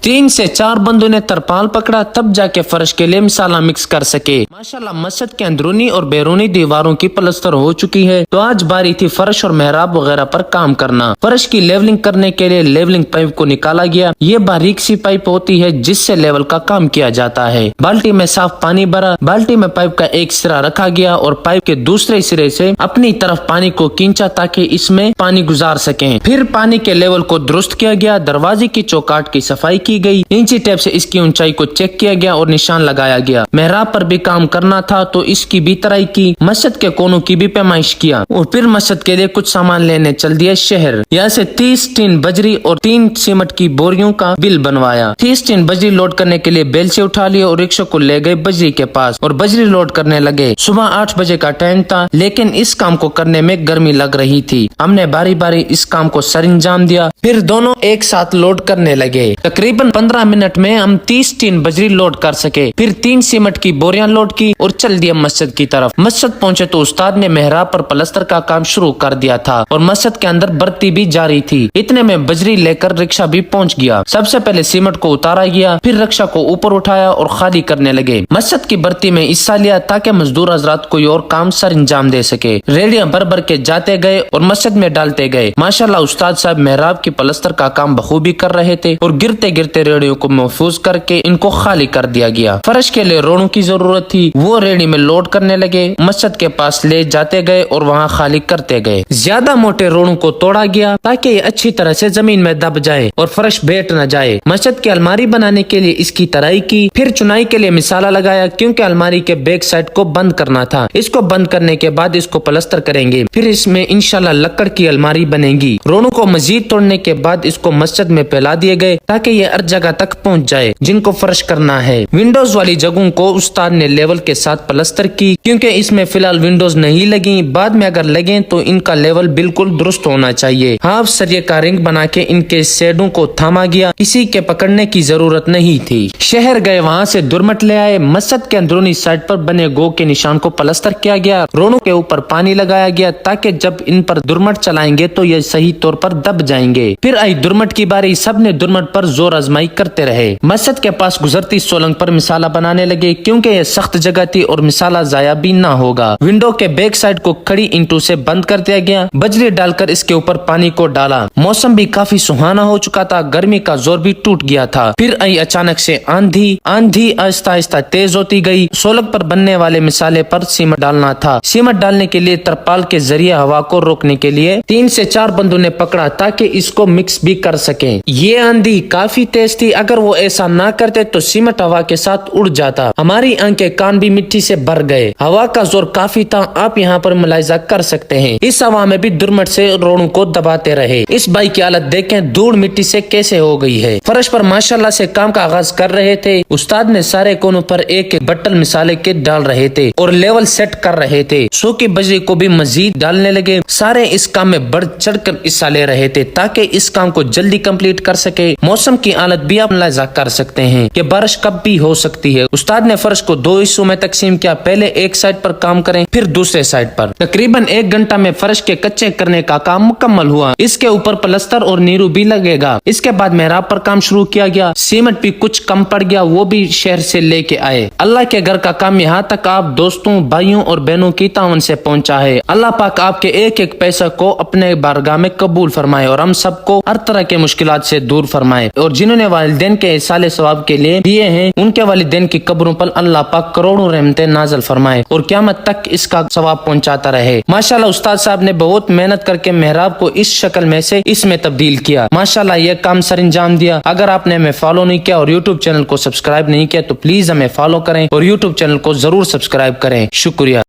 3 से 4 बंदों ने तरपाल पकड़ा, तब जाके फर्श के लिए मसाला मिक्स कर सके। माशाल्लाह मस्जिद के अंदरूनी और बैरूनी दीवारों की प्लास्टर हो चुकी है, तो आज बारी थी फर्श और मेहराब वगैरह पर काम करना। फर्श की लेवलिंग करने के लिए लेवलिंग पाइप को निकाला गया। ये बारीक सी पाइप होती है जिससे लेवल का काम किया जाता है। बाल्टी में साफ पानी भरा, बाल्टी में पाइप का एक सिरा रखा गया और पाइप के दूसरे सिरे से अपनी तरफ पानी को खींचा ताकि इसमें पानी गुजार सकें। फिर पानी के लेवल को दुरुस्त किया गया। दरवाजे की चौकाट की सफाई की गई, इंची टेप से इसकी ऊंचाई को चेक किया गया और निशान लगाया गया। मेहराब पर भी काम करना था तो इसकी भी तराई की, मस्जिद के कोनों की भी पैमाइश किया और फिर मस्जिद के लिए कुछ सामान लेने चल दिया शहर। यहाँ से 30 टीन बजरी और 3 सीमेंट की बोरियों का बिल बनवाया। 30 टीन बजरी लोड करने के लिए बेल से उठा लिया और रिक्शा को ले गए बजरी के पास और बजरी लोड करने लगे। सुबह 8 बजे का टाइम था, लेकिन इस काम को करने में गर्मी लग रही थी। हमने बारी बारी इस काम को सरंजाम दिया, फिर दोनों एक साथ लोड करने लगे। तकरीबन 15 मिनट में हम 30 टीन बजरी लोड कर सके। फिर 3 सीमेंट की बोरियां लोड की और चल दिया मस्जिद की तरफ। मस्जिद पहुंचे तो उस्ताद ने मेहराब पर प्लास्टर का काम शुरू कर दिया था और मस्जिद के अंदर बर्ती भी जारी थी। इतने में बजरी लेकर रिक्शा भी पहुंच गया। सबसे पहले सीमेंट को उतारा गया, फिर रिक्शा को ऊपर उठाया और खाली करने लगे। मस्जिद की बर्ती में हिस्सा लिया ताकि मजदूर हजरात कोई और काम सरंजाम दे सके। रेडियां भर भर के जाते गए और मस्जिद में डालते गए। माशाल्लाह उस्ताद साहब मेहराब की प्लास्टर का काम बखूबी कर रहे थे और गिरते गिरते रेडियो को महफूज करके इनको खाली कर दिया गया। फर्श के लिए रोड़ों की जरूरत थी, वो रेडी में लोड करने लगे। मस्जिद के पास ले जाते गए और वहाँ खाली करते गए। ज्यादा मोटे रोड़ों को तोड़ा गया ताकि ये अच्छी तरह से जमीन में दब जाए और फर्श बैठ न जाए। मस्जिद की अलमारी बनाने के लिए इसकी तराई की, फिर चुनाई के लिए मिसाला लगाया क्योंकि अलमारी के बैक साइड को बंद करना था। इसको बंद करने के बाद इसको प्लास्टर करेंगे, फिर इसमें इंशाल्लाह लकड़ की अलमारी बनेगी। रोड़ों को मजीद तोड़ने के बाद इसको मस्जिद में फैला दिए गए ताकि ये हर जगह तक पहुंच जाए जिनको फर्श करना है। विंडोज वाली जगहों को उस्ताद ने लेवल के साथ प्लास्टर की क्योंकि इसमें फिलहाल विंडोज नहीं लगी। बाद में अगर लगे तो इनका लेवल बिल्कुल दुरुस्त होना चाहिए। हाफ सरिये का रिंग बना के इनके शेडों को थामा गया, किसी के पकड़ने की जरूरत नहीं थी। शहर गए, वहाँ से दुरमट ले आए। मस्जिद के अंदरूनी साइड पर बने गो के निशान को प्लास्टर किया गया। रोड़ों के ऊपर पानी लगाया गया ताकि जब इन पर दुरमट चलाएंगे तो ये सही तौर पर दब जाएंगे। फिर आई दुरमट की बारी, सब ने दुरमट पर जोर आजमाई करते रहे। मस्जिद के पास गुजरती सोलंग पर मिसाला बनाने लगे क्योंकि ये सख्त जगह थी और मिसाला जाया भी ना होगा। विंडो के बैक साइड को खड़ी ईंटों से बंद कर दिया गया। बजरी डालकर इसके ऊपर पानी को डाला। मौसम भी काफी सुहाना हो चुका था, गर्मी का जोर भी टूट गया था। फिर आई अचानक से आंधी आहिस्ता आहिस्ता तेज होती गई। सोलंग पर बनने वाले मिसाले पर सीमेंट डालना था। सीमेंट डालने के लिए तरपाल के जरिए हवा को रोकने के लिए 3 से 4 बंदों ने पकड़ा ताकि इसको मिक्स भी कर सके। ये आंधी काफी तेज थी, अगर वो ऐसा ना करते तो सीमेंट हवा के साथ उड़ जाता। हमारी आंखें कान भी मिट्टी से भर गए। हवा का जोर काफी था, आप यहाँ पर मुलाहिजा कर सकते हैं। इस हवा में भी दुरमट से रोड़ों को दबाते रहे। इस बाइक की हालत देखें, धूल मिट्टी से कैसे हो गई है। फर्श पर माशाल्लाह से काम का आगाज कर रहे थे। उस्ताद ने सारे कोनों पर एक एक बट्टल मिसाले के डाल रहे थे और लेवल सेट कर रहे थे। सूखी बजरी को भी मजीद डालने लगे। सारे इस काम में बढ़ चढ़ कर हिस्सा ले रहे थे ताकि इस काम को जल्दी कंप्लीट कर सके। मौसम की हालत भी आप मुलाहिजा कर सकते हैं कि बारिश कब भी हो सकती है। उस्ताद ने फर्श को 2 हिस्सों में तकसीम किया, पहले एक साइड पर काम करें फिर दूसरे साइड पर। तकरीबन 1 घंटा में फर्श के कच्चे करने का काम मुकम्मल हुआ। इसके ऊपर प्लास्टर और नीरू भी लगेगा। इसके बाद मेहराब पर काम शुरू किया गया। सीमेंट भी कुछ कम पड़ गया, वो भी शहर से लेके आए। अल्लाह के घर का काम यहाँ तक आप दोस्तों, भाइयों और बहनों की तावन से पहुँचा है। अल्लाह पाक आपके एक एक पैसा को अपने बारगाह में कबूल फरमाए और हम सबको हर तरह के मुश्किलात से दूर फरमाए। और जिन्होंने वालिदैन के इसाले सवाब के लिए दिए हैं, उनके वालिदैन की कब्रों पर अल्लाह पाक करोड़ों रहमतें नाज़िल फरमाए और क़यामत तक इसका सवाब पहुंचाता रहे। माशाल्लाह उस्ताद साहब ने बहुत मेहनत करके मेहराब को इस शक्ल में से इसमें तब्दील किया। माशाल्लाह ये काम सरंजाम दिया। अगर आपने हमें फॉलो नहीं किया और यूट्यूब चैनल को सब्सक्राइब नहीं किया तो प्लीज हमें फॉलो करें और यूट्यूब चैनल को जरूर सब्सक्राइब करें। शुक्रिया।